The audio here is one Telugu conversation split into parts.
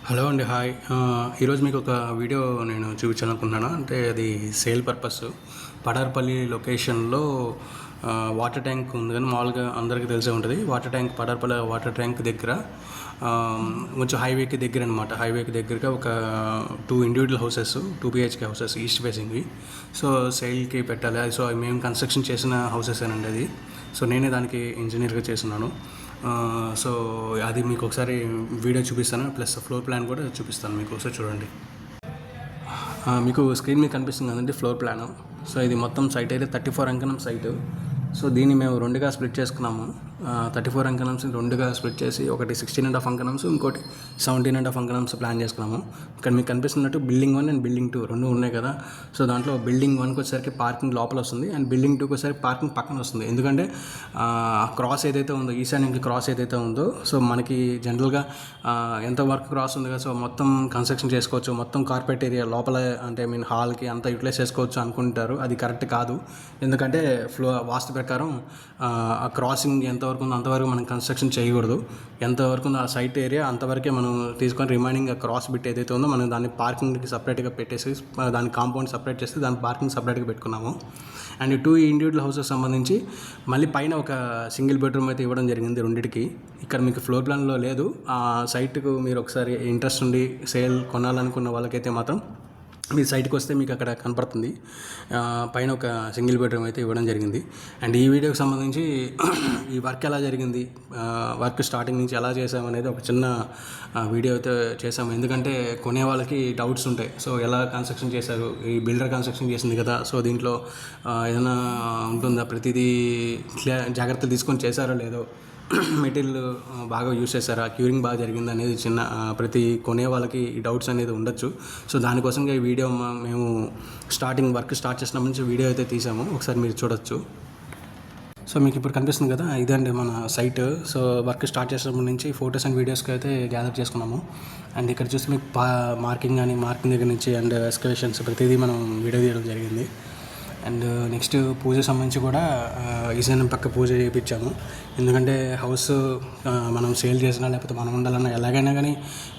హలో అండి, హాయ్. ఈరోజు మీకు ఒక వీడియో నేను చూపించాలనుకుంటున్నాను. అంటే అది సేల్ పర్పస్. పడార్పల్లి లొకేషన్లో వాటర్ ట్యాంక్ ఉంది, కానీ మామూలుగా అందరికీ తెలిసే ఉంటుంది. Water tank Padarpalli water tank దగ్గర కొంచెం హైవేకి దగ్గర అనమాట. హైవేకి దగ్గరగా ఒక 2 individual houses, 2 BHK houses, east ఫేసింగ్వి. సో సేల్కి పెట్టాలి. సో మేము కన్స్ట్రక్షన్ చేసిన హౌసెస్ ఏనండి అది. సో నేనే దానికి ఇంజనీర్గా చేస్తున్నాను. సో అది మీకు ఒకసారి వీడియో చూపిస్తాను, ప్లస్ ఫ్లోర్ ప్లాన్ కూడా చూపిస్తాను. మీకు ఒకసారి చూడండి. మీకు స్క్రీన్ మీద కనిపిస్తుంది కదండి ఫ్లోర్ ప్లాను. సో ఇది మొత్తం సైట్ అయితే 34 అంకణం సైటు. సో దీన్ని మేము 2గా స్ప్లిట్ చేసుకున్నాము. 34 అంకణంస్ 2గా స్ప్లిట్ చేసి ఒకటి 16.5 అంకణంస్, ఇంకోటి 17.5 అంకణంస్ ప్లాన్ చేసుకున్నాము. ఇక్కడ మీకు కనిపిస్తున్నట్టు బిల్డింగ్ 1 అండ్ బిల్డింగ్ 2 రెండు ఉన్నాయి కదా. సో దాంట్లో బిల్డింగ్ 1కి వచ్చేసరికి పార్కింగ్ లోపల వస్తుంది, అండ్ బిల్డింగ్ 2కి వచ్చేసరికి పార్కింగ్ పక్కన వస్తుంది. ఎందుకంటే క్రాస్ ఏదైతే ఉందో, ఈశాన్యంకి క్రాస్ ఏదైతే ఉందో, సో మనకి జనరల్గా ఎంత వర్క్ క్రాస్ ఉంది కదా, సో మొత్తం కన్స్ట్రక్షన్ చేసుకోవచ్చు, మొత్తం కార్పెట్ ఏరియా లోపల అంటే హాల్కి అంతా యూటిలైజ్ చేసుకోవచ్చు అనుకుంటారు. అది కరెక్ట్ కాదు. ఎందుకంటే వాస్తు ప్రకారం ఆ క్రాసింగ్ ఎంతవరకు ఉందో అంతవరకు మనం కన్స్ట్రక్షన్ చేయకూడదు. ఎంతవరకు ఉందో ఆ సైట్ ఏరియా అంతవరకే మనం తీసుకొని రిమైనింగ్ ఆ క్రాస్ బిట్ ఏదైతే ఉందో మనం దాన్ని పార్కింగ్కి సపరేట్గా పెట్టేసి, దాని కాంపౌండ్ సపరేట్ చేసి దాని పార్కింగ్ సపరేట్గా పెట్టుకున్నాము. అండ్ 2 ఇండివిజువల్ హౌసెస్ సంబంధించి మళ్ళీ పైన ఒక సింగిల్ బెడ్రూమ్ అయితే ఇవ్వడం జరిగింది రెండింటికి. ఇక్కడ మీకు ఫ్లోర్ ప్లాన్లో లేదు. ఆ సైట్కు మీరు ఒకసారి ఇంట్రెస్ట్ ఉండి సేల్ కొనాలనుకున్న వాళ్ళకైతే మాత్రం మీ సైట్కి వస్తే మీకు అక్కడ కనపడుతుంది. పైన ఒక సింగిల్ బెడ్రూమ్ అయితే ఇవ్వడం జరిగింది. అండ్ ఈ వీడియోకి సంబంధించి ఈ వర్క్ ఎలా జరిగింది, వర్క్ స్టార్టింగ్ నుంచి ఎలా చేసామనేది ఒక చిన్న వీడియో అయితే చేసాము. ఎందుకంటే కొనే వాళ్ళకి డౌట్స్ ఉంటాయి. సో ఎలా కన్స్ట్రక్షన్ చేశారు, ఈ బిల్డర్ కన్స్ట్రక్షన్ చేసింది కదా, సో దీంట్లో ఏదైనా ఉంటుందా, ప్రతిదీ జాగ్రత్తలు తీసుకొని చేశారో లేదో, మెటీరియల్ బాగా యూస్ చేశారా, క్యూరింగ్ బాగా జరిగింది అనేది చిన్న ప్రతి కొనే వాళ్ళకి ఈ డౌట్స్ అనేది ఉండొచ్చు. సో దానికోసంగా ఈ వీడియో మేము వర్క్ స్టార్ట్ చేసినప్పటి నుంచి వీడియో అయితే తీసాము. ఒకసారి మీరు చూడొచ్చు. సో మీకు ఇప్పుడు కనిపిస్తుంది కదా, ఇదండి మన సైట్. సో వర్క్ స్టార్ట్ చేసినప్పటి నుంచి ఫొటోస్ అండ్ వీడియోస్కి అయితే గ్యాదర్ చేసుకున్నాము. అండ్ ఇక్కడ చూస్తే మీకు మార్కింగ్ దగ్గర నుంచి అండ్ ఎక్స్కవేషన్స్ ప్రతిదీ మనం వీడియో తీయడం జరిగింది. అండ్ నెక్స్ట్ పూజ సంబంధించి కూడా ఈశాన్యం పక్క పూజ చేయించాము. ఎందుకంటే హౌస్ మనం సేల్ చేసినా లేకపోతే మనం ఉండాలన్నా ఎలాగైనా కానీ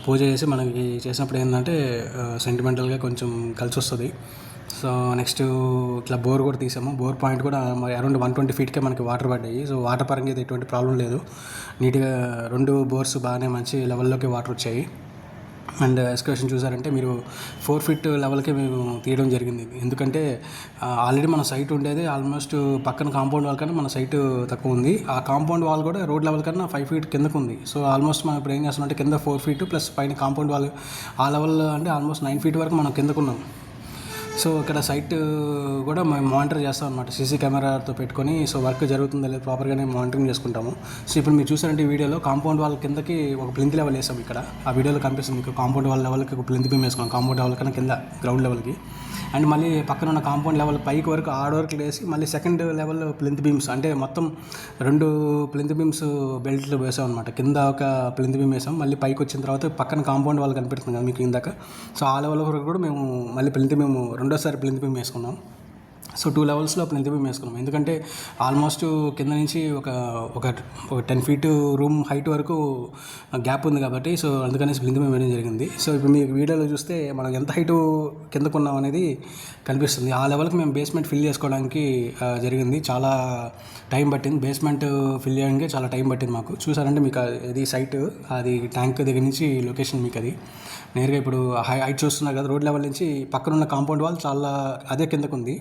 పూజ చేసి మనకి చేసినప్పుడు ఏంటంటే సెంటిమెంటల్గా కొంచెం కలిసి వస్తుంది. సో నెక్స్ట్ ఇట్లా బోర్ కూడా తీసాము. బోర్ పాయింట్ కూడా అరౌండ్ 120 ఫీట్కే మనకి వాటర్ పడ్డాయి. సో వాటర్ పరంగా అయితే ఎటువంటి ప్రాబ్లం లేదు. నీట్గా 2 బోర్స్ బాగానే మంచి లెవెల్లోకి వాటర్ వచ్చాయి. అండ్ ఎక్స్కవేషన్ చూసారంటే మీరు 4 ఫీట్ లెవెల్కే మేము తీయడం జరిగింది. ఎందుకంటే ఆల్రెడీ మన సైట్ ఉండేది ఆల్మోస్ట్ పక్కన కాంపౌండ్ వాల్ కన్నా మన సైట్ తక్కువ ఉంది. ఆ కాంపౌండ్ వాల్ కూడా రోడ్ లెవెల్ కన్నా 5 ఫీట్ కిందకు ఉంది. సో ఆల్మోస్ట్ మనం ఇప్పుడు ఏం చేస్తున్నాం అంటే కింద 4 ఫీట్ ప్లస్ పైన కాంపౌండ్ వాల్ ఆ లెవెల్ అంటే ఆల్మోస్ట్ 9 ఫీట్ వరకు మనం కిందకున్నాం. సో ఇక్కడ సైట్ కూడా మేము మానిటర్ చేస్తాం అనమాట, సీసీ కెమెరాతో పెట్టుకొని. సో వర్క్ జరుగుతుందా లేదు ప్రాపర్గానే మానిటరింగ్ చేసుకుంటాము. సో ఇప్పుడు మీరు చూసారంటే ఈ వీడియోలో కాంపౌండ్ వాల్ కిందకి ఒక ప్లింత్ లెవెల్ వేసాం. ఇక్కడ ఆ వీడియోలో కనిపిస్తుంది మీకు కాంపౌండ్ వాల్ లెవెల్కి ఒక ప్లింత్ బీమ్ వేసుకున్నాం, కాంపౌండ్ లెవెల్ కన్నా కింద గ్రౌండ్ లెవెల్కి. అండ్ మళ్ళీ పక్కన ఉన్న కాంపౌండ్ లెవెల్ పైకి వరకు వరకు వేసి మళ్ళీ సెకండ్ లెవెల్ ప్లింత్ బీమ్స్, అంటే మొత్తం 2 ప్లింత్ బీమ్స్ బెల్ట్లు వేసాం అనమాట. కింద ఒక ప్లింత్ బీమ్ వేసాం, మళ్ళీ పైకి వచ్చిన తర్వాత పక్కన కాంపౌండ్ వాల్ కనిపిస్తుంది కదా మీకు ఇందాక. సో ఆ లెవెల్ వరకు కూడా మేము మళ్ళీ మేము రెండోసారి ప్లింత్ బీమ్ వేసుకున్నాం. సో 2 లెవెల్స్లో ప్లింత్ బీమ్ వేసుకున్నాం. ఎందుకంటే ఆల్మోస్ట్ కింద నుంచి ఒక 10 ఫీట్ రూమ్ హైట్ వరకు గ్యాప్ ఉంది కాబట్టి, సో అందుకనేసి ప్లింత్ బీమ్ వేయడం జరిగింది. సో ఇప్పుడు మీకు వీడియోలో చూస్తే మనం ఎంత హైటు కిందకున్నాం అనేది కనిపిస్తుంది. ఆ లెవెల్కి మేము బేస్మెంట్ ఫిల్ చేసుకోవడానికి జరిగింది. చాలా టైం పట్టింది. బేస్మెంట్ ఫిల్ చేయడానికి చాలా టైం పట్టింది మాకు. చూసారంటే మీకు ఇది సైట్, అది ట్యాంక్ దగ్గర నుంచి లొకేషన్ మీకు అది నేరుగా ఇప్పుడు హైట్ చూస్తున్నారు కదా, రోడ్ లెవెల్ నుంచి పక్కనున్న కాంపౌండ్ వాల్ చాలా అదే కిందకు ఉంది.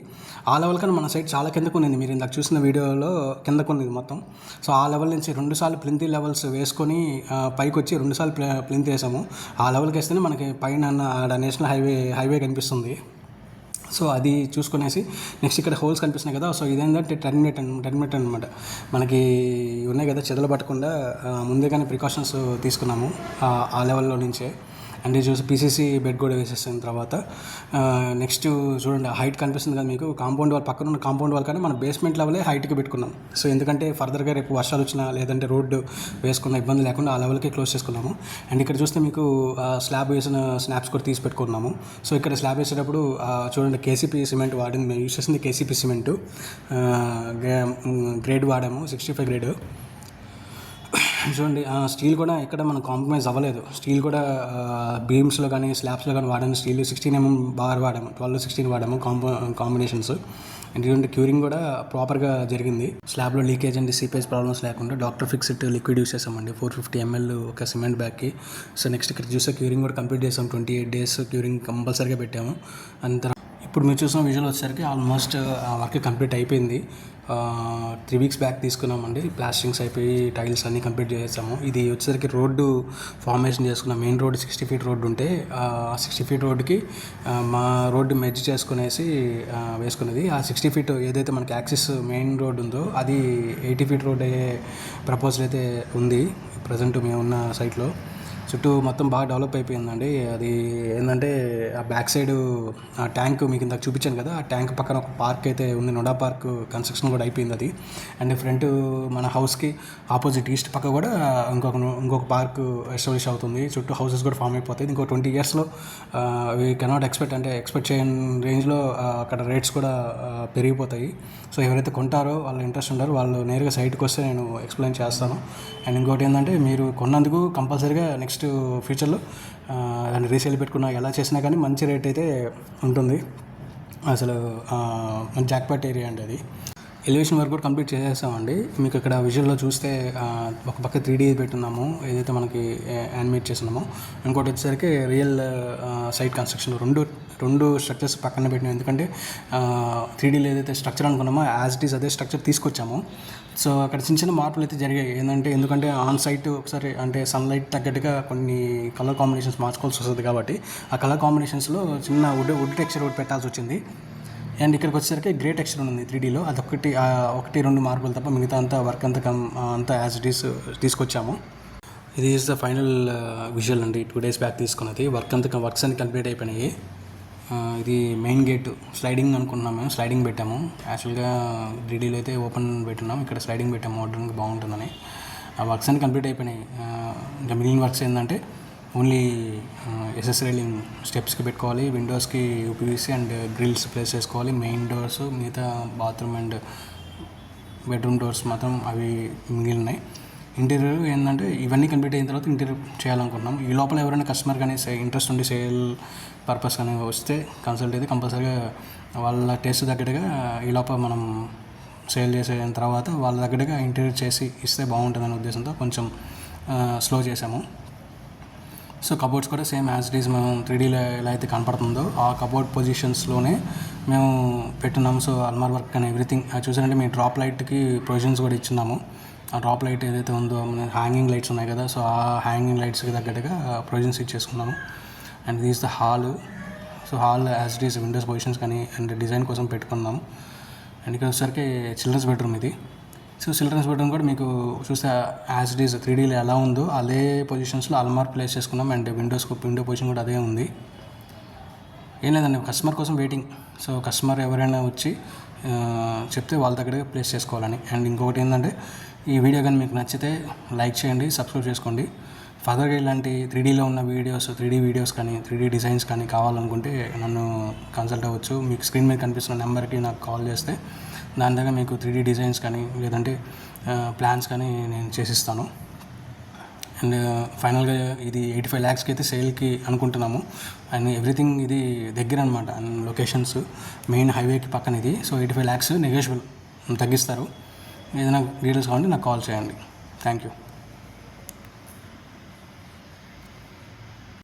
ఆ లెవెల్ కన్నా మన సైడ్ చాలా కిందకు ఉంది. మీరు ఇందాక చూసిన వీడియోలో కిందకు ఉంది మొత్తం. సో ఆ లెవెల్ నుంచి 2 సార్లు ప్లింత్ లెవెల్స్ వేసుకొని పైకి వచ్చి 2 సార్లు ప్లింత్ వేసాము. ఆ లెవెల్కి వేస్తేనే మనకి పైన నేషనల్ హైవే కనిపిస్తుంది. సో అది చూసుకునేసి నెక్స్ట్ ఇక్కడ హోల్స్ కనిపిస్తున్నాయి కదా. సో ఇదేంటంటే టెర్మినేట్ అనమాట. మనకి ఉన్నాయి కదా, చెదలు పట్టకుండా ముందేగానే ప్రికాషన్స్ తీసుకున్నాము ఆ లెవెల్లో నుంచే. అండ్ చూసి పీసీసీ బెడ్ కూడా వేసేసిన తర్వాత నెక్స్ట్ చూడండి హైట్ కనిపిస్తుంది కదా మీకు. కాంపౌండ్ వాల్ పక్కన ఉన్న కాంపౌండ్ వాల్ కానీ మన బేస్మెంట్ లెవెలే హైట్కి పెట్టుకున్నాం. సో ఎందుకంటే ఫర్దర్గా రేపు వర్షాలు వచ్చినా లేదంటే రోడ్డు వేసుకున్న ఇబ్బంది లేకుండా ఆ లెవెల్కి క్లోజ్ చేసుకున్నాము. అండ్ ఇక్కడ చూస్తే మీకు స్లాబ్ వేసిన స్నాప్స్ కూడా తీసి పెట్టుకున్నాము. సో ఇక్కడ స్లాబ్ వేసేటప్పుడు చూడండి కేసీపీ సిమెంట్ వాడింది, మేము యూస్ చేసింది కేసీపీ సిమెంటు గ్రేడ్ వాడాము, 65 గ్రేడ్. చూడండి స్టీల్ కూడా ఎక్కడ మనం కాంప్రమైజ్ అవ్వలేదు. స్టీల్ కూడా బీమ్స్లో కానీ స్లాబ్స్లో కానీ వాడాము. స్టీల్ 16mm బార్ వాడాము, 12-16 వాడాము కాంబినేషన్స్. అండ్ ఇటువంటి క్యూరింగ్ కూడా ప్రాపర్గా జరిగింది. స్లాబ్లో లీకేజ్ అండ్ సీపేజ్ ప్రాబ్లమ్స్ లేకుండా డాక్టర్ ఫిక్స్డ్ లిక్విడ్ యూస్ చేసామండి 450 ml ఒక సిమెంట్ బ్యాగ్కి. సో నెక్స్ట్ ఇక్కడ చూసే క్యూరింగ్ కూడా కంప్లీట్ చేసాం. 28 days క్యూరింగ్ కంపల్సరీగా పెట్టాము. అంత ఇప్పుడు మీరు చూసిన విజువల్ వచ్చేసరికి ఆల్మోస్ట్ వర్క్ కంప్లీట్ అయిపోయింది. 3 weeks బ్యాక్ తీసుకున్నామండి. ప్లాస్టింగ్స్ అయిపోయి టైల్స్ అన్నీ కంప్లీట్ చేసాము. ఇది వచ్చేసరికి రోడ్డు ఫార్మేషన్ చేసుకున్న మెయిన్ రోడ్ 60 feet రోడ్డు ఉంటే 60 feet రోడ్డుకి మా రోడ్డు మెర్జ్ చేసుకునేసి వేసుకునేది. ఆ 60 feet ఏదైతే మనకి యాక్సిస్ మెయిన్ రోడ్ ఉందో అది 80 feet రోడ్ అయ్యే ప్రపోజల్ అయితే ఉంది ప్రజెంట్ మేమున్న సైట్లో. చుట్టూ మొత్తం బాగా డెవలప్ అయిపోయిందండి. అది ఏంటంటే ఆ బ్యాక్ సైడ్ ఆ ట్యాంక్ మీకు ఇందాక చూపించాను కదా, ఆ ట్యాంక్ పక్కన ఒక పార్క్ అయితే ఉంది, నోడా పార్క్ కన్స్ట్రక్షన్ కూడా అయిపోయింది అది. అండ్ ఫ్రంట్ మన హౌస్కి ఆపోజిట్ ఈస్ట్ పక్క కూడా ఇంకొక పార్క్ ఎస్టాబ్లిష్ అవుతుంది. చుట్టూ హౌసెస్ కూడా ఫామ్ అయిపోతాయి. ఇంకో 20 yearsలో వీ కెనాట్ ఎక్స్పెక్ట్ చేయని రేంజ్లో అక్కడ రేట్స్ కూడా పెరిగిపోతాయి. సో ఎవరైతే కొంటారో వాళ్ళ ఇంట్రెస్ట్ ఉంటారో వాళ్ళు నేరుగా సైట్కి వస్తే నేను ఎక్స్ప్లెయిన్ చేస్తాను. అండ్ ఇంకోటి ఏంటంటే మీరు కొన్నందుకు కంపల్సరీగా నెక్స్ట్ ఫ్యూచర్లో దాన్ని రీసేల్ పెట్టుకున్నా ఎలా చేసినా కానీ మంచి రేట్ అయితే ఉంటుంది. అసలు మంచి జాక్పాట్ ఏరియా అండి అది. ఎలివేషన్ వర్క్ కూడా కంప్లీట్ చేసేసామండి. మీకు ఇక్కడ విజువల్లో చూస్తే ఒక పక్క 3D పెట్టున్నాము ఏదైతే మనకి యానిమేట్ చేస్తున్నామో, ఇంకోటి వచ్చేసరికి రియల్ సైట్ కన్స్ట్రక్షన్ రెండు స్ట్రక్చర్స్ పక్కన పెట్టినాం. ఎందుకంటే 3Dలో ఏదైతే స్ట్రక్చర్ అనుకున్నామో యాజ్ ఇట్ ఈస్ అదే స్ట్రక్చర్ తీసుకొచ్చాము. సో అక్కడ చిన్న మార్పులు అయితే జరిగాయి. ఎందుకంటే ఆన్ సైట్ ఒకసారి అంటే సన్లైట్ తగ్గట్టుగా కొన్ని కలర్ కాంబినేషన్స్ మార్చుకోవాల్సి వస్తుంది. కాబట్టి ఆ కలర్ కాంబినేషన్స్లో చిన్న వుడ్ టెక్స్చర్ ఒకటి పెట్టాల్సి వచ్చింది. అండ్ ఇక్కడికి వచ్చేసరికి గ్రే టెక్స్చర్ ఉంది 3Dలో, అదొకటి 1-2 మార్పులు తప్ప మిగతా అంతా వర్క్ అంతా యాజ్ ఇట్ ఈస్ తీసుకొచ్చాము. ఇది ఈజ్ ద ఫైనల్ విజువల్ అండి. 2 days బ్యాక్ తీసుకున్నది. వర్క్స్ అన్ని కంప్లీట్ అయిపోయినాయి. ఇది మెయిన్ గేట్ స్లైడింగ్ అనుకుంటున్నాము, మేము స్లైడింగ్ పెట్టాము. యాక్చువల్గా 3Dలో అయితే ఓపెన్ పెట్టున్నాం, ఇక్కడ స్లైడింగ్ పెట్టాము మోడర్న్గా బాగుంటుందని. ఆ వర్క్స్ అన్ని కంప్లీట్ అయిపోయినాయి. ఇంకా మిగిలిన వర్క్స్ ఏంటంటే ఓన్లీ ఎస్ఎస్ రైలింగ్ స్టెప్స్కి పెట్టుకోవాలి, విండోస్కి యూపీవీసీ అండ్ గ్రిల్స్ ప్లేస్ చేసుకోవాలి, మెయిన్ డోర్స్, మిగతా బాత్రూమ్ అండ్ బెడ్రూమ్ డోర్స్ మాత్రం అవి మిగిలినాయి. ఇంటీరియర్ ఏంటంటే ఇవన్నీ కంప్లీట్ అయిన తర్వాత ఇంటీరియర్ చేయాలనుకుంటున్నాం. ఈ లోపల ఎవరైనా కస్టమర్ కానీ ఇంట్రెస్ట్ ఉండి సేల్ పర్పస్ కానీ వస్తే కన్సల్ట్ అయితే కంపల్సరీగా వాళ్ళ టేస్ట్ తగ్గట్టుగా ఈ లోపల మనం సేల్ చేసిన తర్వాత వాళ్ళ తగ్గట్టుగా ఇంటీరియర్ చేసి ఇస్తే బాగుంటుందనే ఉద్దేశంతో కొంచెం స్లో చేసాము. సో కబోర్డ్స్ కూడా సేమ్ యాజ్ ఇట్ ఈస్ మేము 3Dలో ఎలా అయితే కనపడుతుందో ఆ కబోర్డ్ పొజిషన్స్లోనే మేము పెట్టున్నాము. సో అల్మార్ వర్క్ కానీ ఎవ్రీథింగ్ చూసారంటే మేము డ్రాప్ లైట్కి ప్రొవిజన్స్ కూడా ఇచ్చున్నాము. ఆ డ్రాప్ లైట్ ఏదైతే ఉందో హ్యాంగింగ్ లైట్స్ ఉన్నాయి కదా, సో ఆ హ్యాంగింగ్ లైట్స్కి తగ్గట్టుగా ప్రొవిజన్స్ ఇచ్చేసుకున్నాము. And this the hall. So hall as it is windows positions కానీ అండ్ డిజైన్ కోసం పెట్టుకున్నాము. అండ్ ఇక్కడ వచ్చేసరికి చిల్డ్రన్స్ బెడ్రూమ్ ఇది. సో చిల్డ్రన్స్ బెడ్రూమ్ కూడా మీకు చూస్తే యాజ్ ఇట్ ఈస్ 3Dలో ఎలా ఉందో అదే పొజిషన్స్లో అల్మార్ ప్లేస్ చేసుకున్నాం. అండ్ విండో పొజిషన్ కూడా అదే ఉంది. ఏం లేదండి, కస్టమర్ కోసం వెయిటింగ్. సో కస్టమర్ ఎవరైనా వచ్చి చెప్తే వాళ్ళ దగ్గర ప్లేస్ చేసుకోవాలని. అండ్ ఇంకొకటి ఏంటంటే ఈ వీడియో కానీ మీకు నచ్చితే లైక్ చేయండి, సబ్స్క్రైబ్ చేసుకోండి. ఫర్దర్గా ఇలాంటి 3Dలో ఉన్న వీడియోస్ 3D వీడియోస్ కానీ 3D డిజైన్స్ కానీ కావాలనుకుంటే నన్ను కన్సల్ట్ అవ్వచ్చు. మీకు స్క్రీన్ మీద కనిపిస్తున్న నెంబర్కి నాకు కాల్ చేస్తే దాని దగ్గర మీకు 3D డిజైన్స్ కానీ లేదంటే ప్లాన్స్ కానీ నేను చేసిస్తాను. అండ్ ఫైనల్గా ఇది 85 lakhsకి అయితే సేల్కి అనుకుంటున్నాము. అండ్ ఎవ్రీథింగ్ ఇది దగ్గర అనమాట, అండ్ లొకేషన్స్ మెయిన్ హైవేకి పక్కన ఇది. సో 85 lakhs నెగోషియబుల్, తగ్గిస్తారు. ఏదైనా డీటెయిల్స్ కావాలంటే నాకు కాల్ చేయండి. Thank you.